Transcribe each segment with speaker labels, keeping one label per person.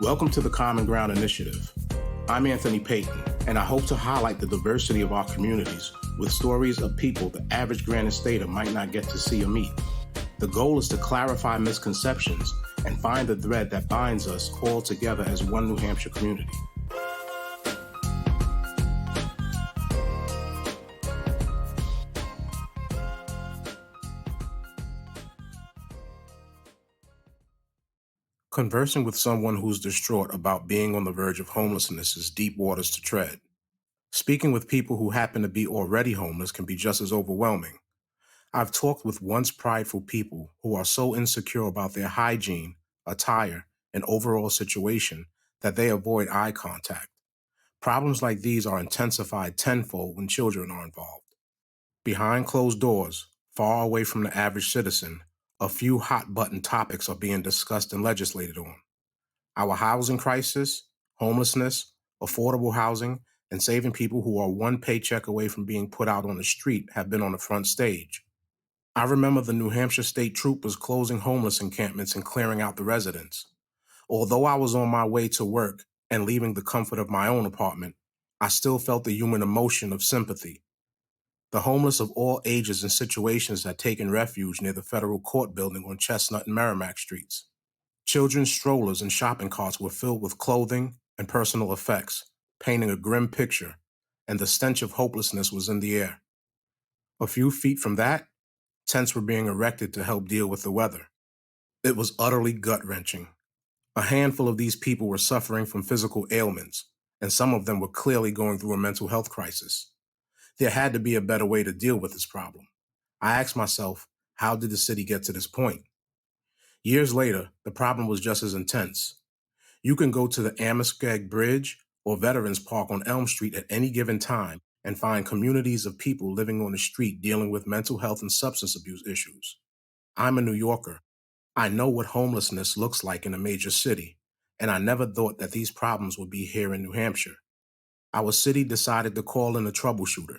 Speaker 1: Welcome to the Common Ground Initiative. I'm Anthony Payton, and I hope to highlight the diversity of our communities with stories of people the average Granite Stater might not get to see or meet. The goal is to clarify misconceptions and find the thread that binds us all together as one New Hampshire community. Conversing with someone who's distraught about being on the verge of homelessness is deep waters to tread. Speaking with people who happen to be already homeless can be just as overwhelming. I've talked with once prideful people who are so insecure about their hygiene, attire, and overall situation that they avoid eye contact. Problems like these are intensified tenfold when children are involved. Behind closed doors, far away from the average citizen, a few hot-button topics are being discussed and legislated on. Our housing crisis, homelessness, affordable housing, and saving people who are one paycheck away from being put out on the street have been on the front stage. I remember the New Hampshire State Troopers closing homeless encampments and clearing out the residents. Although I was on my way to work and leaving the comfort of my own apartment, I still felt the human emotion of sympathy. The homeless of all ages and situations had taken refuge near the federal court building on Chestnut and Merrimack Streets. Children's strollers and shopping carts were filled with clothing and personal effects, painting a grim picture, and the stench of hopelessness was in the air. A few feet from that, tents were being erected to help deal with the weather. It was utterly gut-wrenching. A handful of these people were suffering from physical ailments, and some of them were clearly going through a mental health crisis. There had to be a better way to deal with this problem. I asked myself, how did the city get to this point? Years later, the problem was just as intense. You can go to the Amoskeag Bridge or Veterans Park on Elm Street at any given time and find communities of people living on the street dealing with mental health and substance abuse issues. I'm a New Yorker. I know what homelessness looks like in a major city, and I never thought that these problems would be here in New Hampshire. Our city decided to call in a troubleshooter,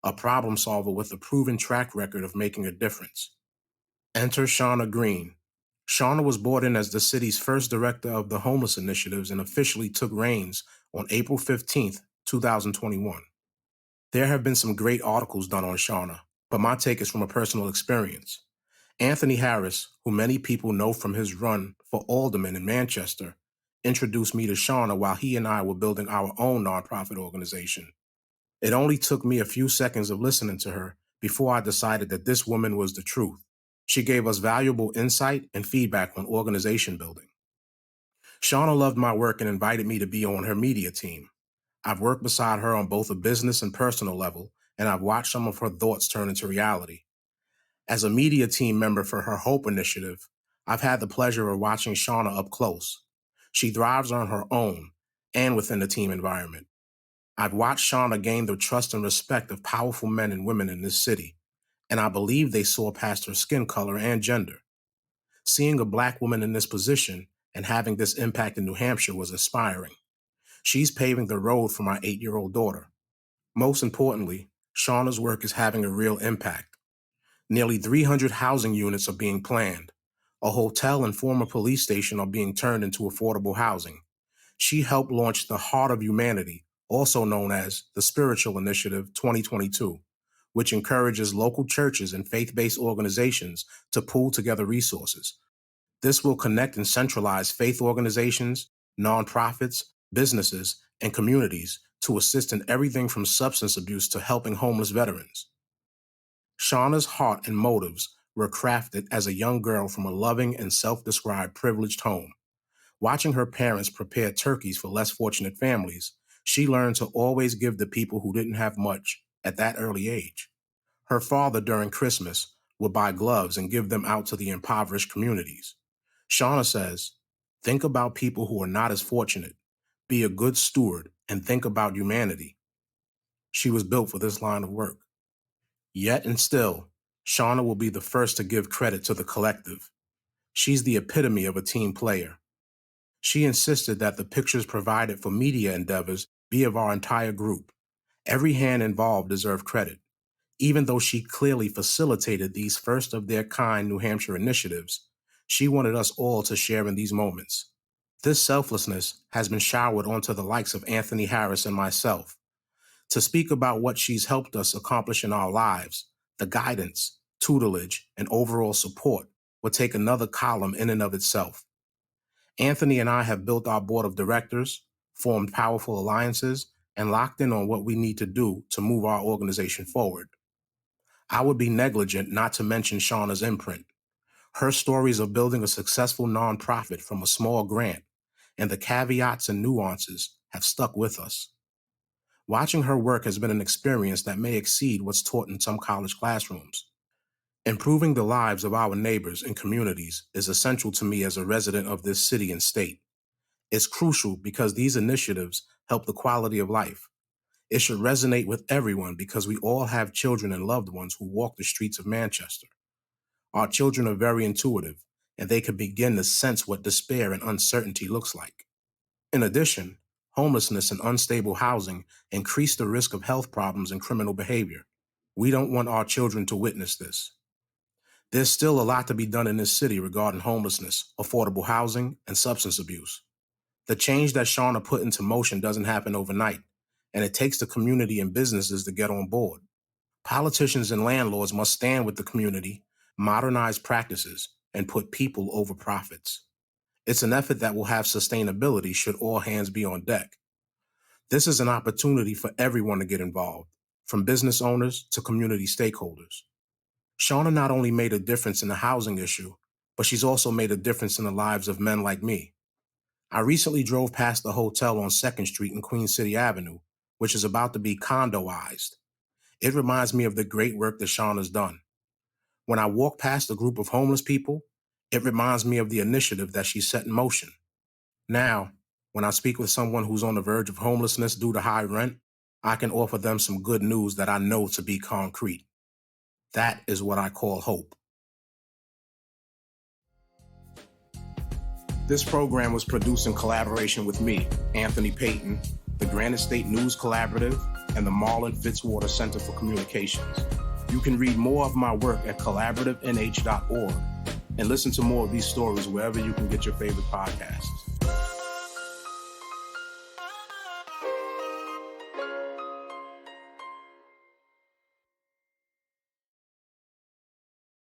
Speaker 1: a problem solver with a proven track record of making a difference. Enter Shauna Green. Shauna was brought in as the city's first director of the homeless initiatives and officially took reins on April 15, 2021. There have been some great articles done on Shauna, but my take is from a personal experience. Anthony Harris, who many people know from his run for alderman in Manchester, introduced me to Shauna while he and I were building our own nonprofit organization. It only took me a few seconds of listening to her before I decided that this woman was the truth. She gave us valuable insight and feedback on organization building. Shauna loved my work and invited me to be on her media team. I've worked beside her on both a business and personal level, and I've watched some of her thoughts turn into reality. As a media team member for her Hope Initiative, I've had the pleasure of watching Shauna up close. She thrives on her own and within the team environment. I've watched Shauna gain the trust and respect of powerful men and women in this city, and I believe they saw past her skin color and gender. Seeing a Black woman in this position and having this impact in New Hampshire was inspiring. She's paving the road for my 8-year-old daughter. Most importantly, Shauna's work is having a real impact. Nearly 300 housing units are being planned. A hotel and former police station are being turned into affordable housing. She helped launch the Heart of Humanity, also known as the Spiritual Initiative 2022, which encourages local churches and faith-based organizations to pool together resources. This will connect and centralize faith organizations, nonprofits, businesses, and communities to assist in everything from substance abuse to helping homeless veterans. Shauna's heart and motives were crafted as a young girl from a loving and self-described privileged home. Watching her parents prepare turkeys for less fortunate families, she learned to always give to people who didn't have much at that early age. Her father, during Christmas, would buy gloves and give them out to the impoverished communities. Shauna says, think about people who are not as fortunate, be a good steward, and think about humanity. She was built for this line of work. Yet and still, Shauna will be the first to give credit to the collective. She's the epitome of a team player. She insisted that the pictures provided for media endeavors be of our entire group. Every hand involved deserved credit. Even though she clearly facilitated these first-of-their-kind New Hampshire initiatives, she wanted us all to share in these moments. This selflessness has been showered onto the likes of Anthony Harris and myself. To speak about what she's helped us accomplish in our lives, the guidance, tutelage, and overall support would take another column in and of itself. Anthony and I have built our board of directors, formed powerful alliances, and locked in on what we need to do to move our organization forward. I would be negligent not to mention Shauna's imprint. Her stories of building a successful nonprofit from a small grant and the caveats and nuances have stuck with us. Watching her work has been an experience that may exceed what's taught in some college classrooms. Improving the lives of our neighbors and communities is essential to me as a resident of this city and state. It's crucial because these initiatives help the quality of life. It should resonate with everyone because we all have children and loved ones who walk the streets of Manchester. Our children are very intuitive, and they can begin to sense what despair and uncertainty looks like. In addition, homelessness and unstable housing increase the risk of health problems and criminal behavior. We don't want our children to witness this. There's still a lot to be done in this city regarding homelessness, affordable housing, and substance abuse. The change that Shauna put into motion doesn't happen overnight, and it takes the community and businesses to get on board. Politicians and landlords must stand with the community, modernize practices, and put people over profits. It's an effort that will have sustainability should all hands be on deck. This is an opportunity for everyone to get involved, from business owners to community stakeholders. Shauna not only made a difference in the housing issue, but she's also made a difference in the lives of men like me. I recently drove past the hotel on 2nd Street and Queen City Avenue, which is about to be condoized. It reminds me of the great work that Shauna's done. When I walk past a group of homeless people, it reminds me of the initiative that she set in motion. Now, when I speak with someone who's on the verge of homelessness due to high rent, I can offer them some good news that I know to be concrete. That is what I call hope. This program was produced in collaboration with me, Anthony Payton, the Granite State News Collaborative, and the Marlin Fitzwater Center for Communications. You can read more of my work at collaborativenh.org and listen to more of these stories wherever you can get your favorite podcasts.